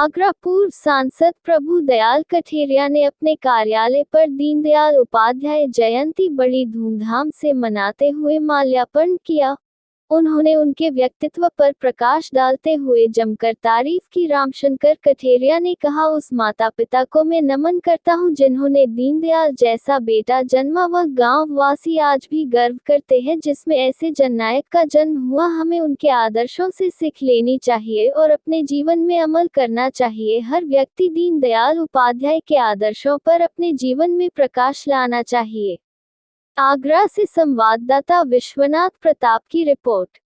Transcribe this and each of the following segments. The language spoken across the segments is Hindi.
आगरा पूर्व सांसद प्रभु दयाल कठेरिया ने अपने कार्यालय पर दीनदयाल उपाध्याय जयंती बड़ी धूमधाम से मनाते हुए माल्यार्पण किया। उन्होंने उनके व्यक्तित्व पर प्रकाश डालते हुए जमकर तारीफ की। रामशंकर कठेरिया ने कहा, उस माता पिता को मैं नमन करता हूं जिन्होंने दीनदयाल जैसा बेटा जन्मा। वह गांव वासी आज भी गर्व करते हैं जिसमें ऐसे जननायक का जन्म हुआ। हमें उनके आदर्शों से सीख लेनी चाहिए और अपने जीवन में अमल करना चाहिए। हर व्यक्ति दीनदयाल उपाध्याय के आदर्शों पर अपने जीवन में प्रकाश लाना चाहिए। आगरा से संवाददाता विश्वनाथ प्रताप की रिपोर्ट।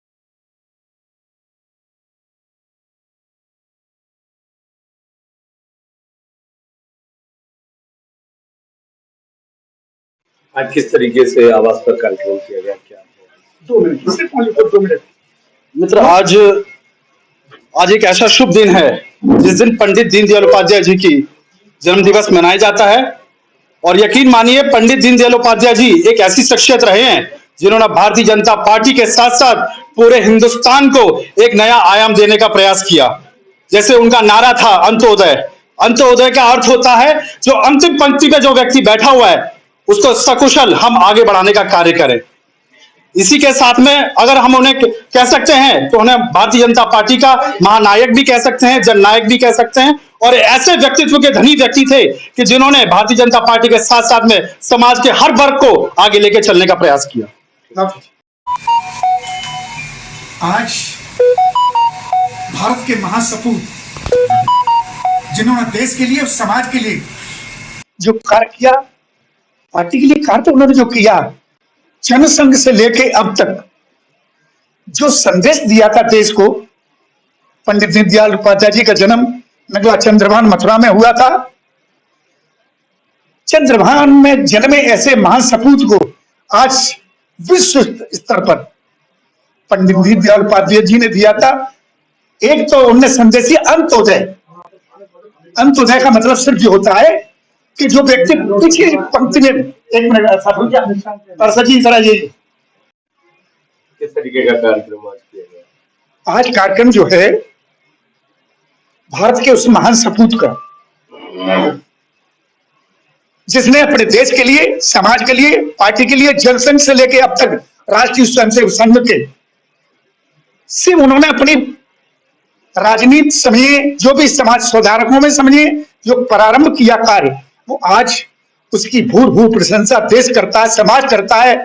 आज किस तरीके से आवास पर कार्यक्रम किया गया, क्या 2 मिनट 2 मिनट मित्र? आज एक ऐसा शुभ दिन है जिस दिन पंडित दीनदयाल उपाध्याय जी की जन्म दिवस मनाया जाता है। और यकीन मानिए, पंडित दीनदयाल उपाध्याय जी एक ऐसी शख्सियत रहे हैं जिन्होंने भारतीय जनता पार्टी के साथ साथ पूरे हिंदुस्तान को एक नया आयाम देने का प्रयास किया। जैसे उनका नारा था अंत्योदय। अंत्योदय का अर्थ होता है जो अंतिम पंक्ति पे जो व्यक्ति बैठा हुआ है उसको सकुशल हम आगे बढ़ाने का कार्य करें। इसी के साथ में अगर हम उन्हें कह सकते हैं तो उन्हें भारतीय जनता पार्टी का महानायक भी कह सकते हैं, जननायक भी कह सकते हैं। और ऐसे व्यक्तित्व के धनी व्यक्ति थे कि जिन्होंने भारतीय जनता पार्टी के साथ साथ में समाज के हर वर्ग को आगे लेके चलने का प्रयास किया। आज भारत के महासपूत जिन्होंने देश के लिए और समाज के लिए जो कार्य किया, पार्टी के लिए कार्य तो उन्होंने जो किया, जनसंघ से लेके अब तक जो संदेश दिया था देश को। पंडित दीनदयाल उपाध्याय जी का जन्म नगला चंद्रभान मथुरा में हुआ था। चंद्रभान में जन्मे ऐसे महान सपूत को आज विश्व स्तर पर पंडित दीनदयाल उपाध्याय जी ने दिया था। एक तो उनने संदेश दिया अंत्योदय। अंत्योदय का मतलब सिर्फ ये होता है कि जो व्यक्ति पिछली पंक्ति में, 1 मिनट किस तरीके का कार्यक्रम आज किया गया? आज कार्यक्रम जो है भारत के उस महान सपूत का जिसने अपने देश के लिए, समाज के लिए, पार्टी के लिए, जनसंघ से लेकर अब तक राष्ट्रीय स्वयंसेवक संघ के सिर्फ उन्होंने अपनी राजनीति समझिए, जो भी समाज सुधारकों में समझिए, जो प्रारंभ किया कार्य, वो आज उसकी भूर भूर प्रशंसा देश करता है, समाज करता है।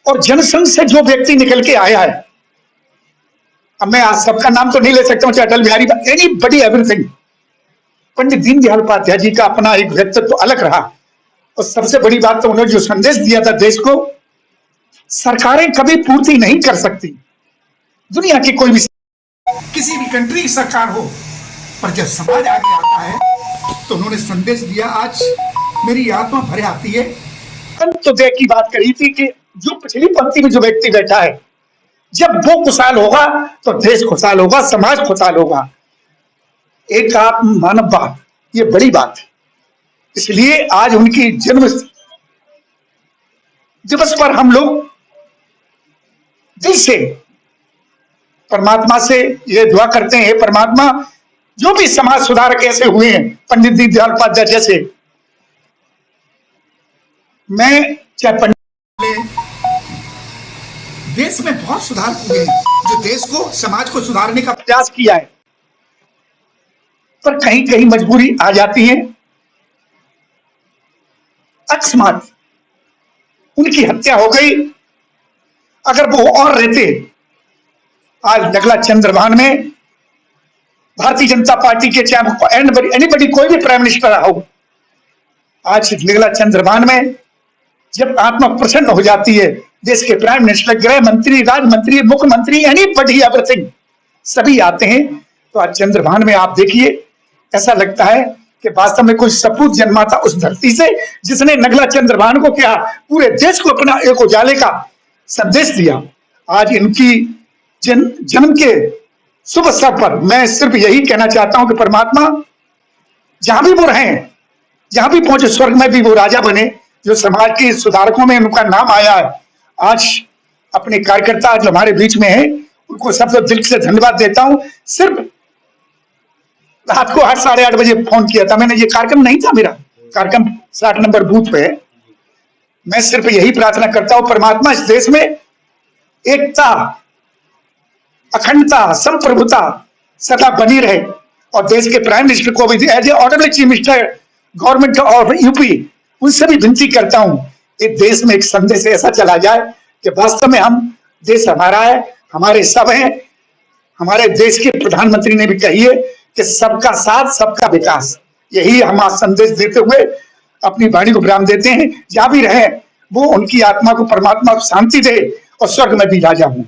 और जनसंघ से जो व्यक्ति निकल के आया है, अब मैं आज सबका नाम तो नहीं ले सकता हूं, चाहे अटल बिहारी, एनीबॉडी, एवरीथिंग। पंडित दीनदयाल उपाध्याय जी का अपना एक व्यक्तित्व तो अलग रहा। और सबसे बड़ी बात तो उन्होंने जो संदेश दिया था देश को, सरकारें कभी पूर्ति नहीं कर सकती। दुनिया की कोई भी, किसी भी कंट्री की सरकार हो, पर जब समाज आगे आता है तो उन्होंने संदेश दिया। आज मेरी आत्मा भरे आती है। अंत्योदय की बात करी थी कि जो पिछली पंक्ति में जो व्यक्ति बैठा है, जब वो खुशहाल होगा तो देश खुशहाल होगा, समाज खुशहाल होगा। एक आत्म मानववाद, ये बड़ी बात है। इसलिए आज उनकी जन्म दिवस पर हम लोग दिल से परमात्मा से ये दुआ करते हैं, परमात्मा जो भी समाज सुधारक ऐसे हुए हैं पंडित दीनदयाल उपाध्याय जैसे, मैं चाहे पंडित, देश में बहुत सुधार हुए हैं जो देश को, समाज को सुधारने का प्रयास किया है। पर कहीं कहीं मजबूरी आ जाती है। अकस्मात उनकी हत्या हो गई। अगर वो और रहते, आज नगला चंद्रभान में भारतीय जनता पार्टी के चाहे एनीबॉडी कोई भी प्राइम मिनिस्टर रहा हो, आज नगला चंद्रभान में जब आत्मा प्रसन्न हो जाती है, देश के प्राइम मिनिस्टर, गृह मंत्री, राज्य मंत्री, मुख्यमंत्री, एनीबॉडी, एवरीथिंग, सभी आते हैं। तो आज चंद्रभान में आप देखिए, ऐसा लगता है कि वास्तव में कोई सपूत जन्मा था उस धरती से, जिसने नगला चंद्रभान को क्या पूरे देश को अपना एक उजाले का संदेश दिया। आज इनकी जन्म के शुभ अवसर पर मैं सिर्फ यही कहना चाहता हूं कि परमात्मा जहां भी वो रहे, जहां भी पहुंचे, स्वर्ग में भी वो राजा बने। जो समाज के सुधारकों में उनका नाम आया है, आज अपने कार्यकर्ता जो हमारे बीच में है, उनको सबसे दिल से धन्यवाद देता हूं। सिर्फ रात को 8, 8:30 बजे फोन किया था मैंने। ये कार्यक्रम नहीं था मेरा, कार्यक्रम 60 नंबर बूथ पे है। मैं सिर्फ यही प्रार्थना करता हूं, परमात्मा इस देश में एकता, अखंडता, संप्रभुता सदा बनी रहे, और देश के प्राइम मिनिस्टर को भी as a honourable chief minister government of UP उनसे भी विनती करता हूं, इस देश में एक संदेश ऐसा चला जाए कि वास्तव में हम, देश हमारा है, हमारे सब हैं। हमारे देश के प्रधानमंत्री ने भी कही है कि सबका साथ सबका विकास, यही हम आज संदेश देते हुए अपनी वाणी को विराम देते हैं। जहां भी रहे वो उनकी आत्मा को परमात्मा शांति दे और स्वर्ग में भी राजा हूं।